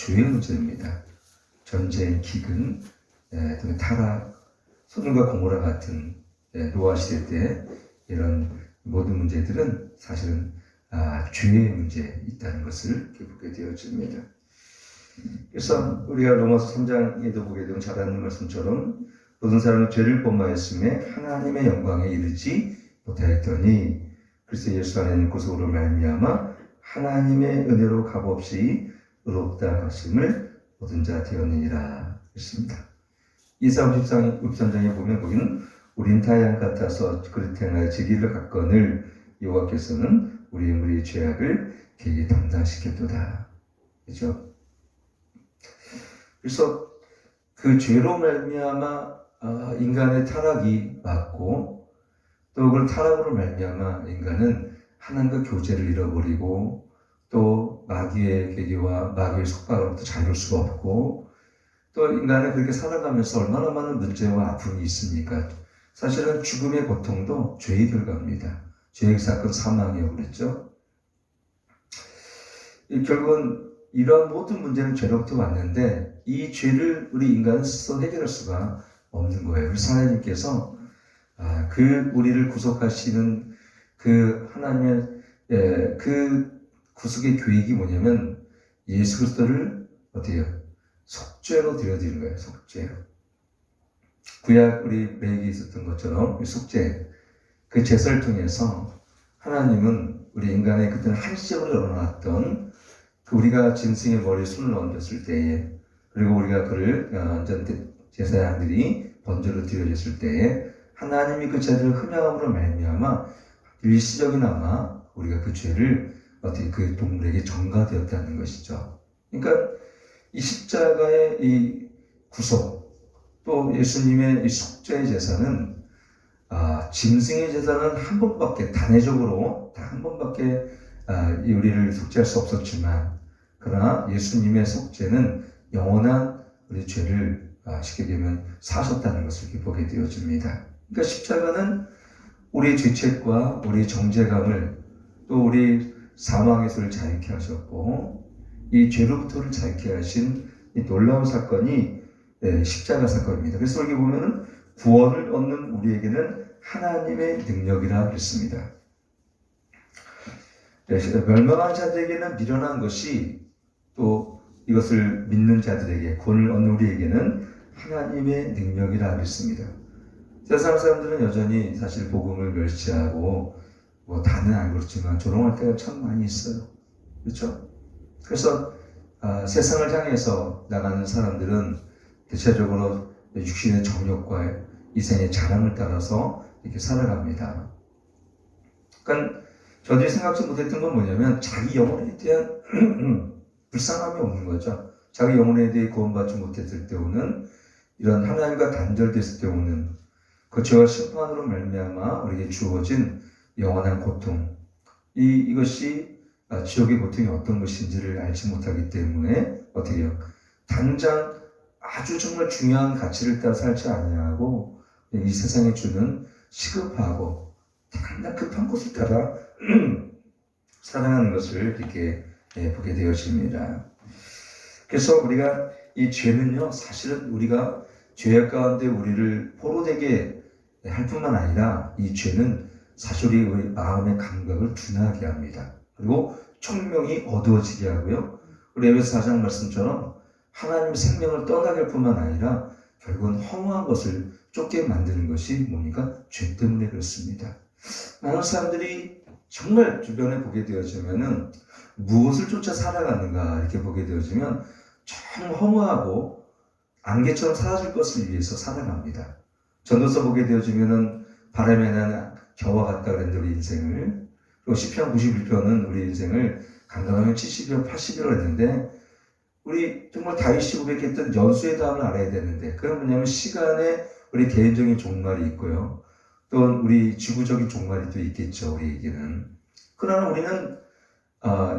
죄의 문제입니다. 전쟁, 기근, 타락, 소돔과 고모라 같은 노아 시대 때 이런 모든 문제들은 사실은 죄의 문제에 있다는 것을 보게 되어집니다. 그래서 우리가 로마서 3장에도 보게 되면 잘 아는 말씀처럼 모든 사람은 죄를 범하였음에 하나님의 영광에 이르지 못하였더니 그리스도 예수 안에 있는 구속으로 말미암아 하나님의 은혜로 값없이 의롭다 하심을 얻은 자 되었느니라 했습니다. 이사 53장에 보면 거기는 우린 다 양 같아서 그릇 행하여 지기를 갖거늘 여호와께서는 우리의 죄악을 그에게 담당시켰도다. 그렇죠? 그래서 그 죄로 말미암아 인간의 타락이 왔고 또 그 타락으로 말미암아 인간은 하나님과 교제를 잃어버리고 또 마귀의 계계와 마귀의 속박으로부터 자유할 수가 없고 또 인간은 그렇게 살아가면서 얼마나 많은 문제와 아픔이 있습니까? 사실은 죽음의 고통도 죄의 결과입니다. 죄의 사건 사망이라고 그랬죠. 결국은 이러한 모든 문제는 죄로부터 왔는데 이 죄를 우리 인간은 스스로 해결할 수가 없는 거예요. 그래서 하나님께서 그 우리를 구속하시는 그 하나님의 그 구속의 계획이 뭐냐면 예수 그리스도를 어때요? 속죄로 드려드리는 거예요. 속죄로. 구약 우리 매기에 있었던 것처럼 속죄, 그 제사를 통해서 하나님은 우리 인간의 그때는 한시적으로 열어놨던 그 우리가 짐승의 머리에 손을 얹었을 때에 그리고 우리가 그를 제사의 양들이 번제로 드려졌을 때에 하나님이 그 죄를 흠양함으로 말미암아 일시적이나마 우리가 그 죄를 어떻게 그 동물에게 전가되었다는 것이죠. 그러니까 이 십자가의 이 구속 또 예수님의 이 속죄의 제사는 짐승의 제사는 한 번밖에 단회적으로 단 한 번밖에 우리를 속죄할 수 없었지만 그러나 예수님의 속죄는 영원한 우리 죄를 쉽게 얘기하면 사셨다는 것을 이렇게 보게 되어집니다. 그러니까 십자가는 우리의 죄책과 우리의 정죄감을 또 우리 사망에서를 자유케 하셨고 이 죄로부터를 자유케 하신 이 놀라운 사건이 십자가 사건입니다. 그래서 여기 보면은 구원을 얻는 우리에게는 하나님의 능력이라 그랬습니다. 멸망한 자들에게는 미련한 것이 또 이것을 믿는 자들에게 구원을 얻는 우리에게는 하나님의 능력이라 그랬습니다. 세상 사람들은 여전히 사실 복음을 멸시하고 다는 알고 있지만 조롱할 때가 참 많이 있어요. 그렇죠? 그래서 세상을 향해서 나가는 사람들은 대체적으로 육신의 정욕과 이생의 자랑을 따라서 이렇게 살아갑니다. 그러니까 저들이 생각지 못했던 건 뭐냐면 자기 영혼에 대한 불쌍함이 없는 거죠. 자기 영혼에 대해 구원받지 못했을 때 오는 이런 하나님과 단절됐을 때 오는 그 죄와 심판으로 말미암아 우리에게 주어진 영원한 고통 이것이 지옥의 고통이 어떤 것인지를 알지 못하기 때문에 어떻게 해요? 당장 아주 정말 중요한 가치를 따라 살지 아니하고 이 세상에 주는 시급하고 당장 급한 것을 따라 살아가는 것을 이렇게 보게 되어집니다. 그래서 우리가 이 죄는요 사실은 우리가 죄악 가운데 우리를 포로되게 할 뿐만 아니라 이 죄는 사실 우리 마음의 감각을 둔하게 합니다. 그리고 총명이 어두워지게 하고요. 우리 에베소 4장 말씀처럼 하나님의 생명을 떠나게 할 뿐만 아니라 결국은 허무한 것을 쫓게 만드는 것이 뭡니까? 죄 때문에 그렇습니다. 많은 사람들이 정말 주변에 보게 되어지면은 무엇을 쫓아 살아가는가 이렇게 보게 되어지면 정말 허무하고 안개처럼 사라질 것을 위해서 살아갑니다. 전도서 보게 되어지면은 바람에 나는 겨와 같다 그랬는데 우리 인생을 그리고 시편 91편은 우리 인생을 간단하면 70년, 80년 했는데 우리 정말 다윗이 고백했던 연수의 다음을 알아야 되는데 그건 뭐냐면 시간에 우리 개인적인 종말이 있고요. 또 우리 지구적인 종말이 또 있겠죠. 우리에게는. 그러나 우리는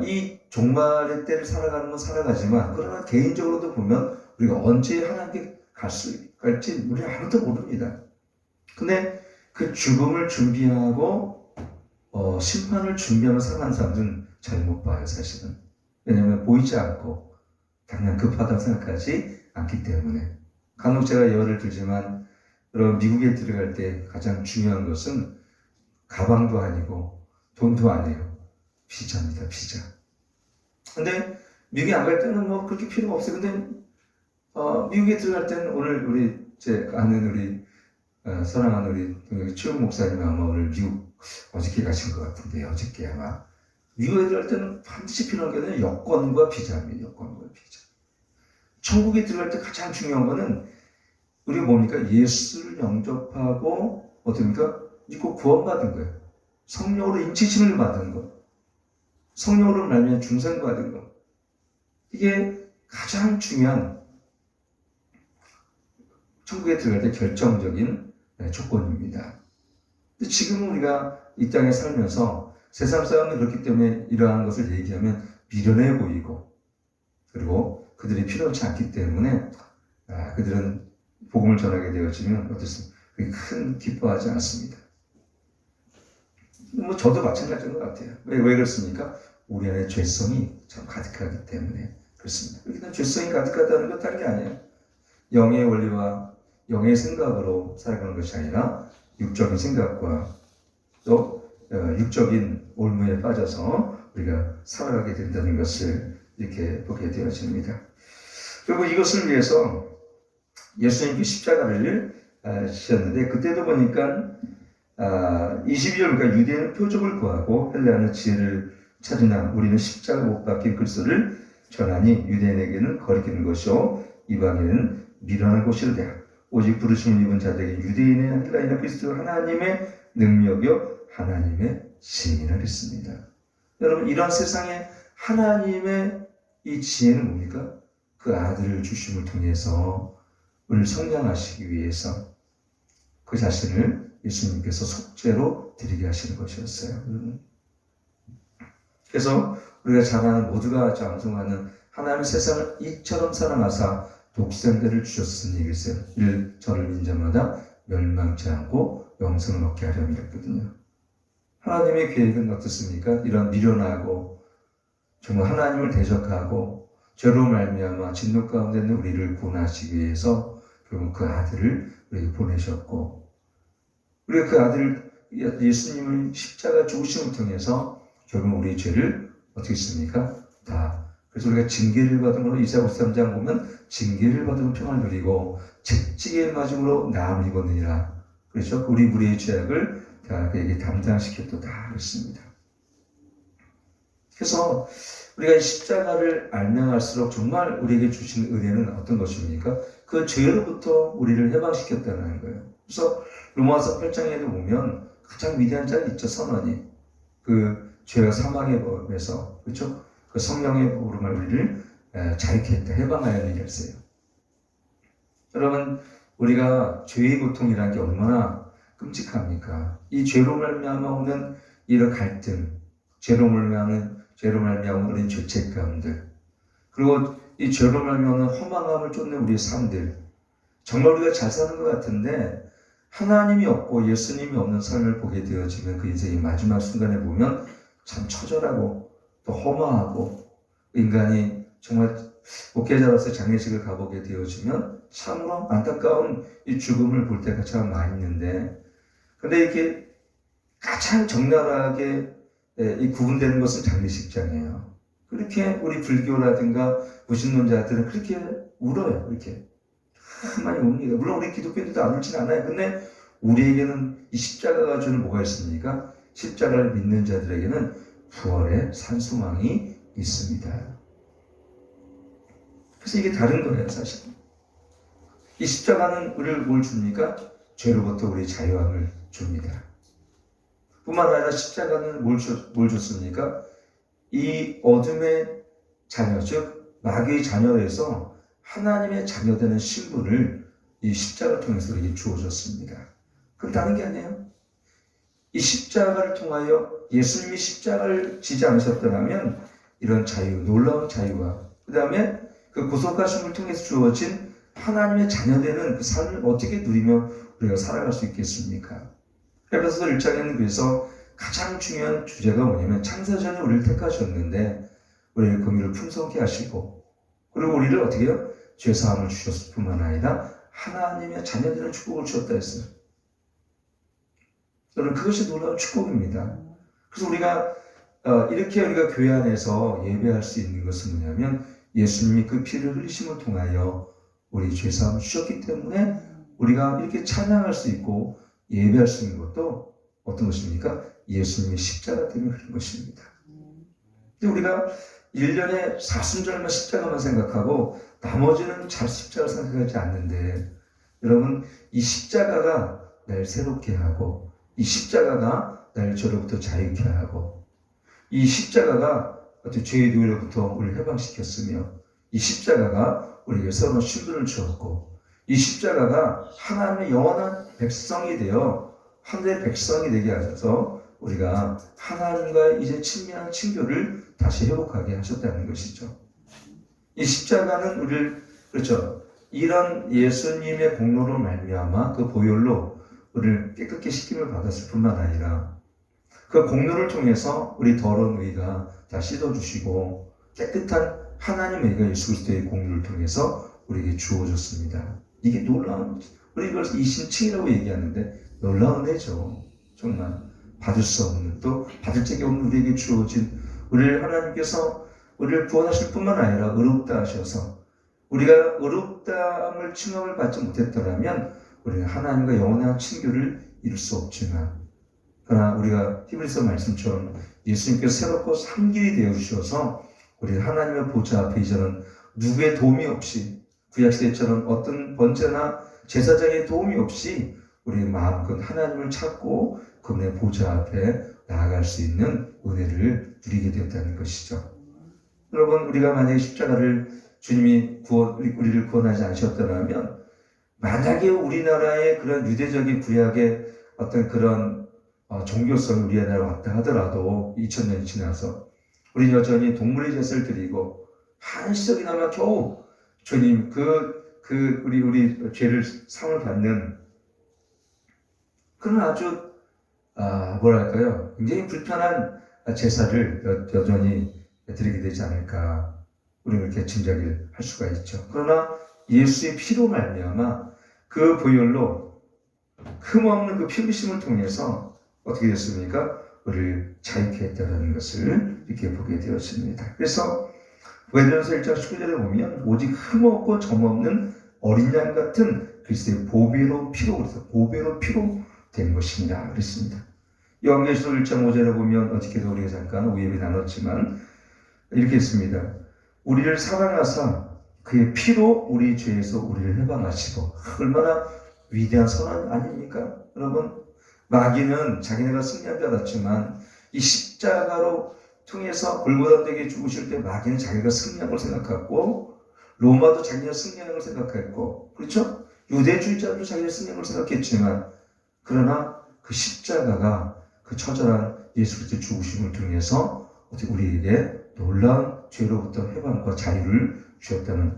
이 종말의 때를 살아가는 건 살아가지만 그러나 개인적으로도 보면 우리가 언제 하나님께 갈지 우리 아무도 모릅니다. 근데 그 죽음을 준비하고 심판을 준비하며 살아가는 사람들은 잘 못 봐요. 사실은. 왜냐하면 보이지 않고 당장 급하다고 생각하지 않기 때문에. 간혹 제가 예화를 들지만 여러분 미국에 들어갈 때 가장 중요한 것은 가방도 아니고 돈도 아니에요. 비자입니다. 비자. 근데 미국에 안 갈 때는 뭐 그렇게 필요가 없어요. 근데 미국에 들어갈 때는 오늘 우리 제 아는 우리 사랑하는 우리 최욱 목사님 아마 오늘 미국 어저께 가신 것 같은데 어저께 아마 미국에 들어갈 때는 반드시 필요한 게 여권과 비자입니다. 여권과 비자. 천국에 들어갈 때 가장 중요한 거는 우리가 뭡니까? 예수를 영접하고 어떻습니까? 믿고 구원받은 거예요. 성령으로 인치심을 받은 거. 성령으로 말미암아 중생받은 거. 이게 가장 중요한 천국에 들어갈 때 결정적인 조건입니다. 근데 지금 우리가 이 땅에 살면서 세상 사람은 그렇기 때문에 이러한 것을 얘기하면 미련해 보이고 그리고 그들이 필요치 않기 때문에 그들은 복음을 전하게 되어지면 어떻습니까? 큰 기뻐하지 않습니다. 뭐 저도 마찬가지인 것 같아요. 왜 그렇습니까? 우리 안에 죄성이 참 가득하기 때문에 그렇습니다. 그렇기 죄성이 가득하다는 건 다른 게 아니에요. 영의 원리와 영의 생각으로 살아가는 것이 아니라 육적인 생각과 또 육적인 올무에 빠져서 우리가 살아가게 된다는 것을 이렇게 보게 되어집니다. 그리고 이것을 위해서 예수님께 십자가를 지셨는데 그때도 보니까 22절 그러니까 유대인은 표적을 구하고 헬라는 지혜를 찾으나 우리는 십자가 못 박힌 그리스도를 전하니 유대인에게는 거리끼는 것이요 이방인은 미련한 것이로되 오직 부르심을 입은 자들에게 유대인이나 헬라인이나 그리스도 하나님의 능력이요 하나님의 지혜라 그랬습니다. 여러분 이런 세상에 하나님의 이 지혜는 뭡니까? 그 아들을 주심을 통해서 우리를 성장하시기 위해서 그 자신을 예수님께서 속죄로 드리게 하시는 것이었어요. 그래서 우리가 잘 아는 모두가 장성하는 하나님의 세상을 이처럼 사랑하사 독생자를 주셨으니 이랬어요. 이를 저를 믿는 자마다 멸망치 않고 영생을 얻게 하려면 이랬거든요. 하나님의 계획은 어떻습니까? 이런 미련하고 정말 하나님을 대적하고 죄로 말미암아 진노 가운데 있는 우리를 구원하시기 위해서 결국 그 아들을 우리에게 보내셨고 우리가 그 아들 예수님의 십자가 죽으심을 통해서 결국 우리의 죄를 어떻게 했습니까? 다. 그래서 우리가 징계를 받은 걸로 이사야 53장 보면 징계를 받은 평안을 누리고 채찍에 맞음으로 나음을 입었느니라. 그렇죠? 우리 무리의 죄악을 다 그에게 담당시켰다 그랬습니다. 그래서 우리가 이 십자가를 알면 알수록 정말 우리에게 주신 은혜는 어떤 것입니까? 그 죄로부터 우리를 해방시켰다는 거예요. 그래서 로마서 8장에도 보면 가장 위대한 짤이 있죠. 선언이. 그 죄와 사망의 법에서 그렇죠? 그 성령의 법으로 우리를 자유케 했다. 해방하여 일했어요. 여러분 우리가 죄의 고통이라는 게 얼마나 끔찍합니까? 이 죄로 말미암아 오는 이런 갈등, 죄로 말미암아 오는 죄책감들, 그리고 이 죄로 말미암아 오는 허망함을 쫓는 우리의 삶들, 정말 우리가 잘 사는 것 같은데 하나님이 없고 예수님이 없는 삶을 보게 되어지면 그 인생의 마지막 순간에 보면 참 처절하고 또 허망하고 인간이 정말 목회자로서 장례식을 가보게 되어지면 참으로 안타까운 이 죽음을 볼 때가 참 많이 있는데 근데 이렇게 가장 적나라하게 이 구분되는 것은 장례식장이에요. 그렇게 우리 불교라든가 무신론자들은 그렇게 울어요. 이렇게 많이 웁니다. 물론 우리 기독교인들도 안 울진 않아요. 근데 우리에게는 이 십자가가 주는 뭐가 있습니까? 십자가를 믿는 자들에게는 부활의 산소망이 있습니다. 그래서 이게 다른 거예요, 사실. 이 십자가는 우리를 뭘 줍니까? 죄로부터 우리 자유함을 줍니다. 뿐만 아니라 십자가는 뭘 줬습니까? 이 어둠의 자녀, 즉 마귀의 자녀에서 하나님의 자녀되는 신분을 이 십자가를 통해서 우리에게 주어졌습니다. 그럼 다른 게 아니에요. 이 십자가를 통하여 예수님이 십자가를 지지 않으셨더라면 이런 자유, 놀라운 자유와 그 다음에 그 구속하심을 통해서 주어진 하나님의 자녀되는 그 삶을 어떻게 누리며 우리가 살아갈 수 있겠습니까? 에베소서 1장에는 그래서 가장 중요한 주제가 뭐냐면 창세전에 우리를 택하셨는데 우리의 긍휼을 풍성케 하시고 그리고 우리를 어떻게 해요? 죄사함을 주셨을 뿐만 아니라 하나님의 자녀들의 축복을 주셨다 했어요. 여러분, 그것이 놀라운 축복입니다. 그래서 이렇게 우리가 교회 안에서 예배할 수 있는 것은 뭐냐면 예수님이 그 피를 흘리심을 통하여 우리 죄사함을 주셨기 때문에 우리가 이렇게 찬양할 수 있고 예배할 수 있는 것도 어떤 것입니까? 예수님의 십자가 때문에 그런 것입니다. 근데 우리가 1년에 사순절만 십자가만 생각하고 나머지는 잘 십자가를 생각하지 않는데, 여러분, 이 십자가가 날 새롭게 하고, 이 십자가가 날 저로부터 자유케 하고, 이 십자가가 어떤 죄의 노예로부터 우리를 해방시켰으며, 이 십자가가 우리에게 새로운 신분을 주었고, 이 십자가가 하나님의 영원한 백성이 되어 하늘의 백성이 되게 하셔서 우리가 하나님과 이제 친밀한 친교를 다시 회복하게 하셨다는 것이죠. 이 십자가는 우리를, 그렇죠, 이런 예수님의 공로로 말미암아 그 보혈로 우리를 깨끗게 씻김을 받았을 뿐만 아니라 그 공로를 통해서 우리 더러운 의가 다 씻어주시고 깨끗한 하나님의 의가 예수 그리스도의 공로를 통해서 우리에게 주어졌습니다. 이게 놀라운, 우리 이걸 이신칭이라고 얘기하는데 놀라운 애죠. 정말 받을 수 없는, 또 받을 적이 없는 우리에게 주어진, 우리를 하나님께서 우리를 구원하실 뿐만 아니라 의롭다 하셔서 우리가 의롭다함을 칭함을 받지 못했더라면 우리는 하나님과 영원한 친교를 이룰 수 없지만, 그러나 우리가 히브리서 말씀처럼 예수님께서 새롭고 산 길이 되어 주셔서 우리 하나님의 보좌 앞에 이제는 누구의 도움이 없이, 구약시대처럼 어떤 번제나 제사장의 도움이 없이 우리의 마음껏 하나님을 찾고 그분의 보좌 앞에 나아갈 수 있는 은혜를 누리게 되었다는 것이죠. 여러분, 우리가 만약에 십자가를 주님이 우리를 구원하지 않으셨더라면, 만약에 우리나라의 그런 유대적인 구약의 어떤 그런 종교성이 우리나라에 왔다 하더라도 2000년이 지나서 우리 여전히 동물의 제사를 드리고 한시적이나마 겨우 주님 우리 죄를 상을 받는 그런 아주 뭐랄까요, 굉장히 불편한 제사를 여전히 드리게 되지 않을까, 우리는 이렇게 짐작을 할 수가 있죠. 그러나 예수의 피로 말미암아 그 보혈로 흠없는 그 피 흘리심을 통해서 어떻게 됐습니까? 우리를 자유케 했다는 것을 이렇게 보게 되었습니다. 그래서 베드로전서 1장 19절에 보면 오직 흠없고 점없는 어린 양 같은 그리스도의 보배로운 피로, 그래서 보배로운 피로 된 것입니다. 그랬습니다. 요한계시록 1장 5절에 보면 어저께도 우리가 잠깐 오예비 나눴지만 이렇게 했습니다. 우리를 사랑하사 그의 피로 우리 죄에서 우리를 해방하시고, 얼마나 위대한 선언 아닙니까? 여러분, 마귀는 자기네가 승리한 줄 알았지만 이 십자가로 통해서 골고다에게 죽으실 때 마귀는 자기가 승리한 걸 생각했고, 로마도 자기가 승리한 걸 생각했고, 그렇죠? 유대주의자도 자기가 승리한 걸 생각했지만, 그러나 그 십자가가 그 처절한 예수 그리스도의 죽으심을 통해서 우리에게 놀라운 죄로부터 해방과 자유를 주었다는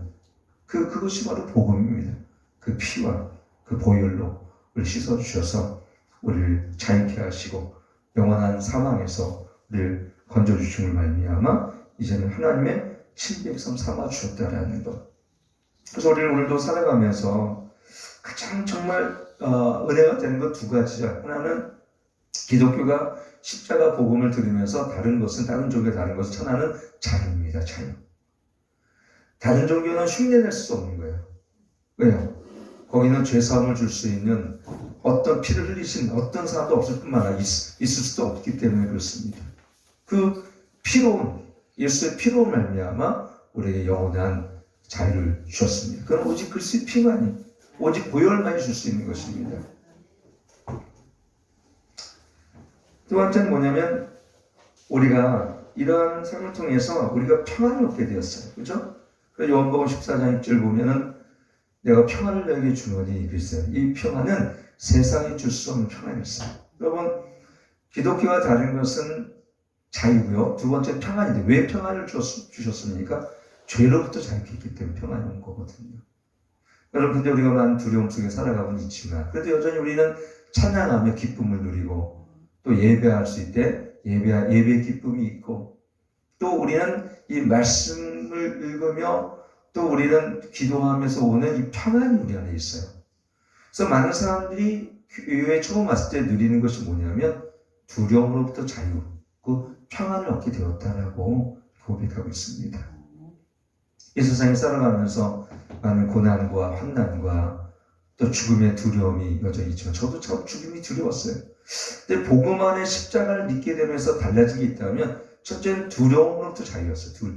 그것이 바로 복음입니다. 그 피와 그 보혈로 우리를 씻어주셔서 우리를 자유케 하시고 영원한 사망에서 우리를 건져주심을 말미암아 이제는 하나님의 친백성 삼아주셨다라는 것. 그래서 우리는 오늘도 살아가면서 가장 정말 은혜가 되는 것 두 가지죠. 하나는 기독교가 십자가 복음을 들으면서 다른 종교의 다른 것을 천하는 자유입니다. 자유. 다른 종교는 흉내낼 수 없는 거예요. 왜요? 거기는 죄사함을 줄 수 있는 어떤 피를 흘리신 어떤 사람도 없을 뿐만 아니라 있을 수도 없기 때문에 그렇습니다. 그 피로운, 예수의 피로 말미암아 우리에게 영원한 자유를 주셨습니다. 그건 오직 그리스도의 피만이, 오직 보혈만이 줄 수 있는 것입니다. 두 번째는 뭐냐면 우리가 이러한 삶을 통해서 우리가 평안을 얻게 되었어요. 그렇죠? 그래서 요한복음 14장 6절 보면은 내가 평안을 너에게 주노니 그랬어요. 이 평안은 세상이 줄 수 없는 평안이었어요. 여러분, 기독교와 다른 것은 자유고요. 두 번째 평안인데 왜 평안을 주셨습니까? 죄로부터 자유케 했기 때문에 평안이 온 거거든요. 여러분, 근데 우리가 많은 두려움 속에 살아가고는 있지만 그래도 여전히 우리는 찬양하며 기쁨을 누리고 또 예배할 수 있때 예배의 기쁨이 있고, 또 우리는 이 말씀을 읽으며 또 우리는 기도하면서 오는 이 평안이 우리 안에 있어요. 그래서 많은 사람들이 교회에 처음 왔을 때 누리는 것이 뭐냐면 두려움으로부터 자유, 그 평안을 얻게 되었다라고 고백하고 있습니다. 이 세상에 살아가면서 많은 고난과 환난과 또 죽음의 두려움이 여전히 있지만 저도 참 죽음이 두려웠어요. 근데 복음 안에 십자가를 믿게 되면서 달라진 게 있다면 첫째는 두려움으로부터 자유였어요.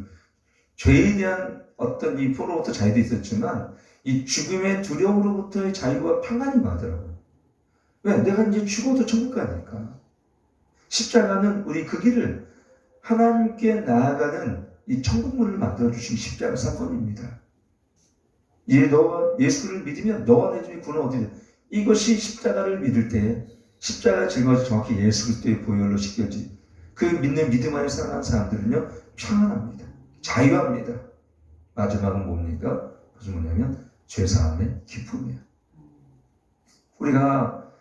죄에 대한 어떤 이 포로부터 자유도 있었지만 이 죽음의 두려움으로부터의 자유와 평안이 많더라고요. 왜? 내가 이제 죽어도 천국 가니까. 십자가는 우리 그 길을 하나님께 나아가는 이 천국문을 만들어주신 십자가 사건입니다. 너와 예수를 믿으면 너와 내 집이 구원 얻으리. 이것이 십자가를 믿을 때 십자가 증거가 정확히 예수 그리스도의 보혈로 씻겨지 그 믿는 믿음 안에 살아가는 사람들은요 평안합니다. 자유합니다. 마지막은 뭡니까? 그것은 뭐냐면 죄사함의 기쁨이에요. 우리가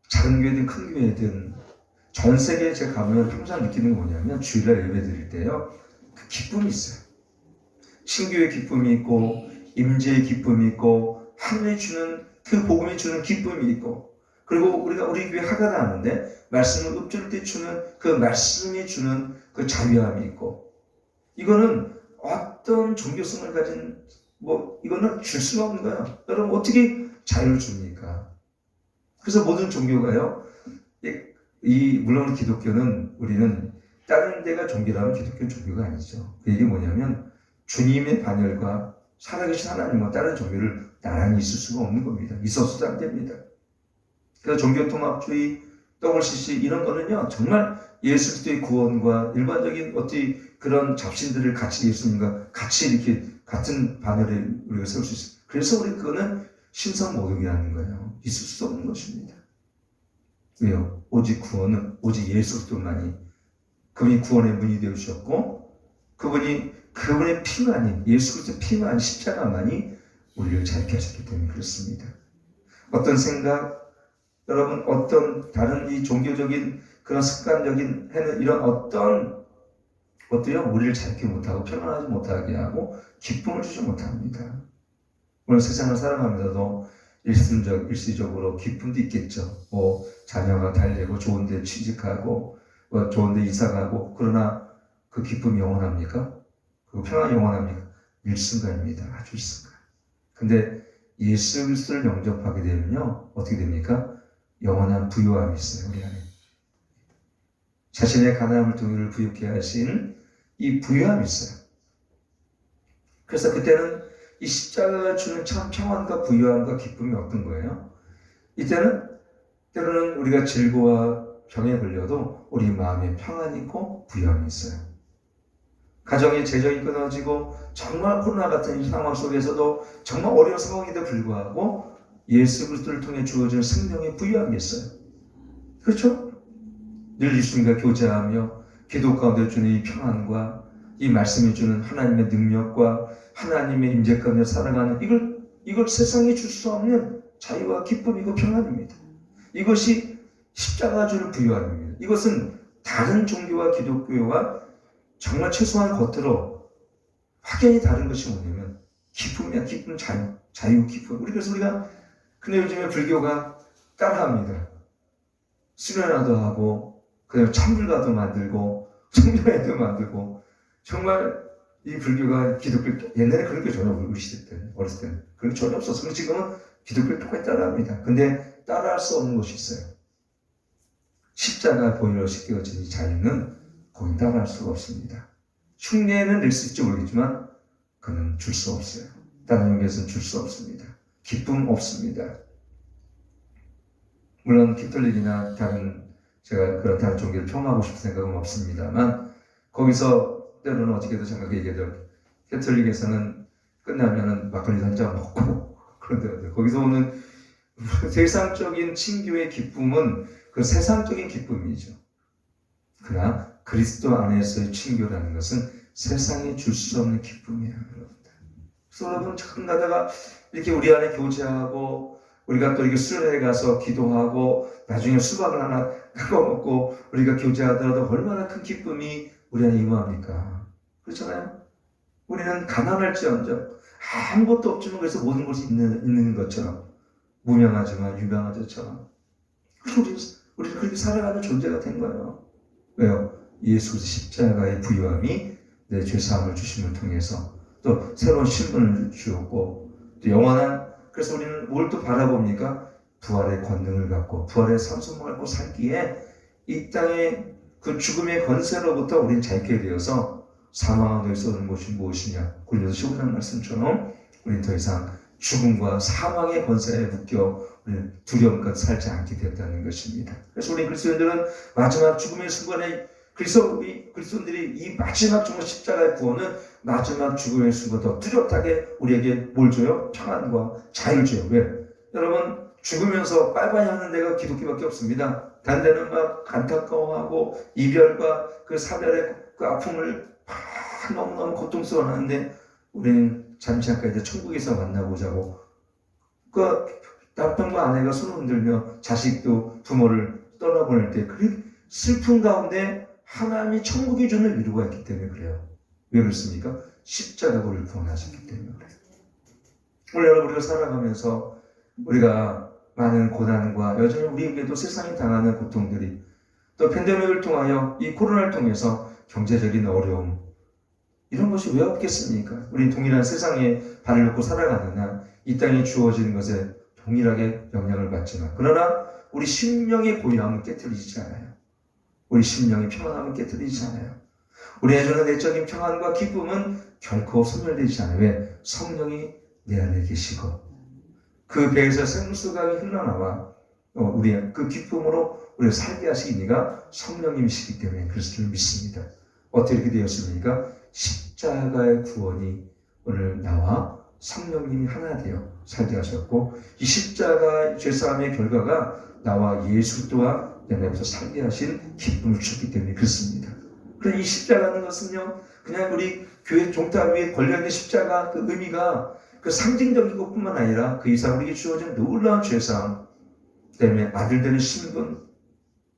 작은 교회든 큰 교회든 전 세계에 제가 가면 항상 느끼는 게 뭐냐면 주일날 예배 드릴 때요 그 기쁨이 있어요. 신교의 기쁨이 있고 임재의 기쁨이 있고 하늘이 주는 그 복음이 주는 기쁨이 있고 그리고 우리가 우리 교회 하가다 하는데 말씀을 읊조릴 때 주는 그 말씀이 주는 그 자유함이 있고 이거는 어떤 종교성을 가진 이거는 줄 수가 없는 거예요. 여러분 어떻게 자유를 줍니까? 그래서 모든 종교가요. 물론 기독교는 우리는 다른 데가 종교라면 기독교는 종교가 아니죠. 그 얘기 뭐냐면 주님의 반열과 살아계신 하나님과 다른 종교를 나란히 있을 수가 없는 겁니다. 있어서도 안 됩니다. 그래서 종교통합주의, WCC 이런 거는요 정말 예수 그리스도의 구원과 일반적인 어떤 그런 잡신들을 같이 예수님과 같이 이렇게 같은 반열에 우리가 세울 수 있어요. 그래서 우리 그거는 신성모독이라는 거예요. 있을 수 없는 것입니다. 왜요? 오직 구원은 오직 예수 그리스도만이 그분이 구원의 문이 되어주셨고 그분의 피만이 예수 그리스도의 피만 십자가만이 우리를 자유케 하셨기 때문에 그렇습니다. 어떤 생각 여러분 어떤 다른 이 종교적인 그런 습관적인 해는 이런 것들이 우리를 자유케 못하고 평안하지 못하게 하고 기쁨을 주지 못합니다. 물론 세상을 살아가면서도 일시적으로 기쁨도 있겠죠. 자녀가 달리고 좋은 데 취직하고 좋은 데 이사가고 그러나 그 기쁨이 영원합니까? 그 평안이 영원합니까? 일순간입니다. 아주 일순간. 근데 예수 그리스도를 영접하게 되면요 어떻게 됩니까? 영원한 부유함이 있어요. 우리 안에 자신의 가난함을 통해 우리를 부유케 하신 이 부유함이 있어요. 그래서 그때는 이 십자가가 주는 참 평안과 부유함과 기쁨이 어떤 거예요? 이때는 때로는 우리가 질고와 병에 걸려도 우리 마음에 평안이 있고 부유함이 있어요. 가정의 재정이 끊어지고 정말 코로나 같은 상황 속에서도 정말 어려운 상황에도 불구하고 예수 그리스도를 통해 주어진 생명의 부유함이 있어요. 그렇죠? 늘 예수님과 교제하며 기도 가운데 주는 이 평안과 이 말씀이 주는 하나님의 능력과 하나님의 임재 가운데 살아가는 이걸 세상에 줄 수 없는 자유와 기쁨이고 평안입니다. 이것이 십자가가 주는 부유함입니다. 이것은 다른 종교와 기독교와 정말 최소한 겉으로 확연히 다른 것이 뭐냐면 기쁨이야. 기쁨, 자유, 기쁨. 그래서 우리가 근데 요즘에 불교가 따라합니다. 수련화도 하고 그다음에 찬불가도 만들고 성전에도 만들고 정말 이 불교가 기독교 옛날에 그런 게 전혀 우리 시대 때 어렸을 때는 그런 게 전혀 없었어요. 지금은 기독교 똑같이 따라합니다. 근데 따라할 수 없는 것이 있어요. 십자가 보혈로 씻겨진 이 자유는 거긴 따라할 수가 없습니다. 흉내는 낼 수 있지 모르겠지만 그는 줄 수 없어요. 다른 종교에서는 줄 수 없습니다. 기쁨 없습니다. 물론 캐톨릭이나 제가 그런 다른 종교를 폄하하고 싶은 생각은 없습니다만 거기서 때로는 어저께도 잠깐 얘기해도 캐톨릭에서는 끝나면은 막걸리 한 잔 먹고 그런데 거기서 오는 세상적인 친교의 기쁨은 그 세상적인 기쁨이죠. 그러나 그리스도 안에서의 친교라는 것은 세상에 줄 수 없는 기쁨이에요, 여러분들. 그래서 여러분 참 가다가 이렇게 우리 안에 교제하고 우리가 또 이렇게 수련회 가서 기도하고 나중에 수박을 하나 먹고 우리가 교제하더라도 얼마나 큰 기쁨이 우리 안에 임합니까? 그렇잖아요. 우리는 가난할지언정 아무것도 없지만 그래서 모든 것이 있는 것처럼 무명하지만 유명한 것처럼 우리는 그렇게 살아가는 존재가 된 거예요. 왜요? 예수 그리스도 십자가의 부유함이 내 죄사함을 주심을 통해서 또 새로운 신분을 주었고 또 영원한 그래서 우리는 뭘 또 바라봅니까? 부활의 권능을 갖고 부활의 산소를 갖고 살기에 이 땅의 그 죽음의 권세로부터 우리는 자유케 되어서 사망한 너희 쏘는 것이 무엇이냐 골로새 15장 말씀처럼 우리는 더 이상 죽음과 사망의 권세에 묶여 우리는 두려움과 살지 않게 됐다는 것입니다. 그래서 우리 그리스도인들은 마지막 죽음의 순간에 우리 그리스도인들이 이 마지막 죽음 십자가의 구원은 마지막 죽음의 순간 더 뚜렷하게 우리에게 뭘 줘요? 평안과 자유를 줘요. 왜? 여러분 죽으면서 빨빨이 하는 데가 기독교밖에 없습니다. 다른 데는 막 안타까워하고 이별과 그 사별의 그 아픔을 너무너무 고통스러워하는데 우리는 잠시 아까 이제 천국에서 만나보자고 그 남편과 아내가 손을 흔들며 자식도 부모를 떠나보낼 때 그 슬픈 가운데 하나님이 천국이 주는 위로가 있기 때문에 그래요. 왜 그렇습니까? 십자가가 우리를 구원하셨기 때문에 그래요. 오늘 여러분 우리가 살아가면서 우리가 많은 고난과 여전히 우리에게도 세상이 당하는 고통들이 또 팬데믹을 통하여 이 코로나를 통해서 경제적인 어려움 이런 것이 왜 없겠습니까? 우리 동일한 세상에 발을 놓고 살아가는 한 이 땅에 주어진 것에 동일하게 영향을 받지만 그러나 우리 심령의 고요함은 깨트리지 않아요. 우리 심령의 평안함은 깨트리지 않아요. 우리의 주는 내적인 평안과 기쁨은 결코 소멸되지 않아요. 왜? 성령이 내 안에 계시고 그 배에서 생수강이 흘러나와 우리의 그 기쁨으로 우리를 살게 하시는 이가 성령님이시기 때문에 그리스도를 믿습니다. 어떻게 이렇게 되었습니까? 십자가의 구원이 오늘 나와 성령님이 하나 되어 살게 하셨고 이 십자가의 죄사함의 결과가 나와 예수 또한 내 안에서 살게 하신 기쁨을 주셨기 때문에 그렇습니다. 그래서 이 십자가는 것은요 그냥 우리 교회 종탑 위에 걸려있는 십자가 그 의미가 그 상징적인 것뿐만 아니라 그 이상 우리에게 주어진 놀라운 죄사함 그다음에 아들 되는 신분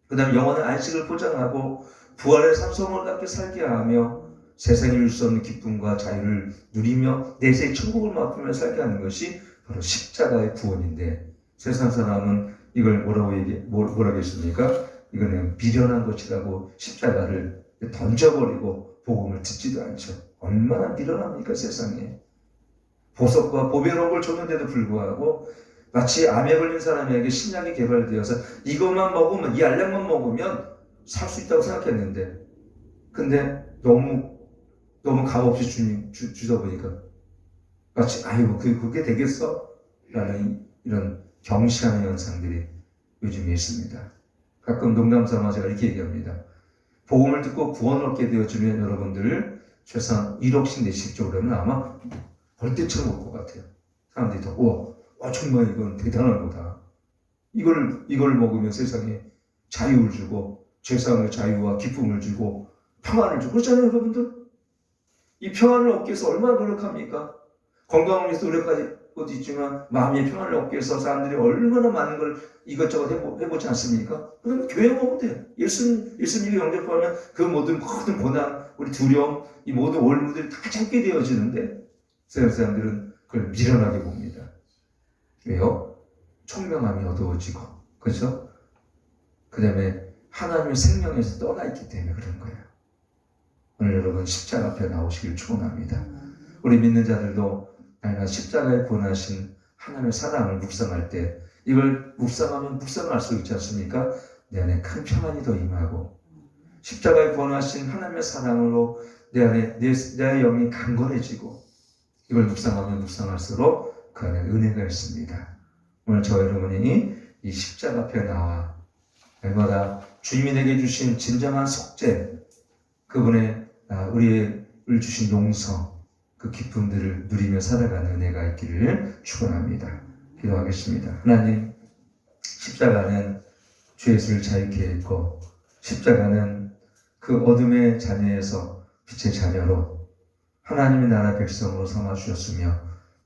그 다음에 영원한 안식을 보장하고 부활의 산소를 갖게 살게 하며 세상에 이룰 수 없는 기쁨과 자유를 누리며 내세의 천국을 맛보며 살게 하는 것이 바로 십자가의 구원인데 세상 사람은 이걸 뭐라고 했습니까? 이거는 미련한 것이라고 십자가를 던져버리고 복음을 듣지도 않죠. 얼마나 미련합니까 세상에. 보석과 보배로움을 줬는데도 불구하고 마치 암에 걸린 사람에게 신약이 개발되어서 이것만 먹으면 이 알약만 먹으면 살 수 있다고 생각했는데 근데 너무 값없이 주님 주다 보니까 마치 아이고 그게 되겠어? 라는 이런 경시하는 현상들이 요즘에 있습니다. 가끔 농담삼아 제가 이렇게 얘기합니다. 복음을 듣고 구원을 얻게 되어주면 여러분들 최소한 1억씩 내실 쪽으로는 아마 벌떼처럼 올 것 같아요. 사람들이 더 와 정말 이건 대단한 거다. 이걸 먹으면 세상에 자유를 주고 죄사함의 자유와 기쁨을 주고 평안을 주고 그렇잖아요 여러분들. 이 평안을 얻기 위해서 얼마나 노력합니까? 건강을 위해서 노력하지 것도 있지만 마음의 평안을 얻기 위해서 사람들이 얼마나 많은 걸 이것저것 해보지 않습니까? 그럼 교회 오면 돼요. 예수님이 영접하면 그 모든 고난, 우리 두려움, 이 모든 월무들이 다 참게 되어지는데 세상 사람들은 그걸 미련하게 봅니다. 왜요? 총명함이 어두워지고 그렇죠? 그 다음에 하나님의 생명에서 떠나 있기 때문에 그런 거예요. 오늘 여러분 십자가 앞에 나오시길 축원합니다. 우리 믿는 자들도 날마다 십자가에 구원하신 하나님의 사랑을 묵상할 때 이걸 묵상하면 묵상할수록 있지 않습니까? 내 안에 큰 평안이 더 임하고 십자가에 구원하신 하나님의 사랑으로 내 안에 내 영이 강건해지고 이걸 묵상하면 묵상할수록 그 안에 은혜가 있습니다. 오늘 저 여러분이 이 십자가 앞에 나와 날마다 주님이 내게 주신 진정한 속죄 그분의 우리를 주신 용서 그 기쁨들을 누리며 살아가는 은혜가 있기를 축원합니다. 기도하겠습니다. 하나님 십자가는 죄에서 자유케 했고 십자가는 그 어둠의 자녀에서 빛의 자녀로 하나님의 나라 백성으로 삼아주셨으며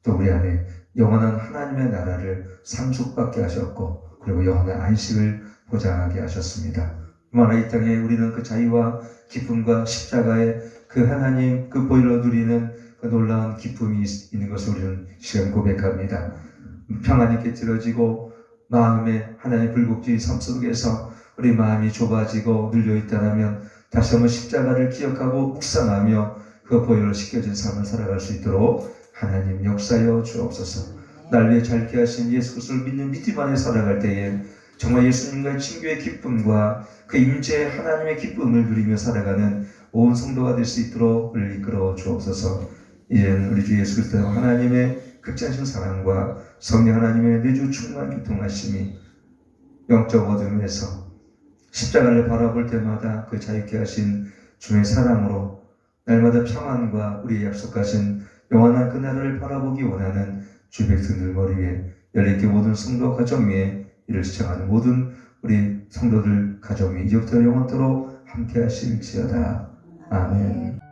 또 우리 안에 영원한 하나님의 나라를 상속받게 하셨고 그리고 영원한 안식을 보장하게 하셨습니다. 그러나 이 땅에 우리는 그 자유와 기쁨과 십자가의 그 하나님 그 보혈로 누리는 그 놀라운 기쁨이 있는 것을 우리는 시험 고백합니다. 평안이 깨트려지고 마음에 하나님의 불복지 삶 속에서 우리 마음이 좁아지고 눌려있다면 다시 한번 십자가를 기억하고 묵상하며 그 보혈로 씻겨진 삶을 살아갈 수 있도록 하나님 역사여 주옵소서. 날 위해 잘게 하신 예수 그리스도를 믿는 믿음 안에 살아갈 때에 정말 예수님과의 친교의 기쁨과 그 임재 하나님의 기쁨을 누리며 살아가는 온 성도가 될 수 있도록 우리를 이끌어 주옵소서. 이제는 우리 주 예수 그리스도 하나님의 극진하신 사랑과 성령 하나님의 내주 충만 교통하심이 영적 어둠에서 십자가를 바라볼 때마다 그 자유케 하신 주의 사랑으로 날마다 평안과 우리의 약속하신 영원한 그날을 바라보기 원하는 주 백성들 머리 위에 열린교 모든 성도 가정 위에 이를 시청하는 모든 우리 성도들 가정 위에 이제부터 영원토록 함께 하실지어다. 아멘.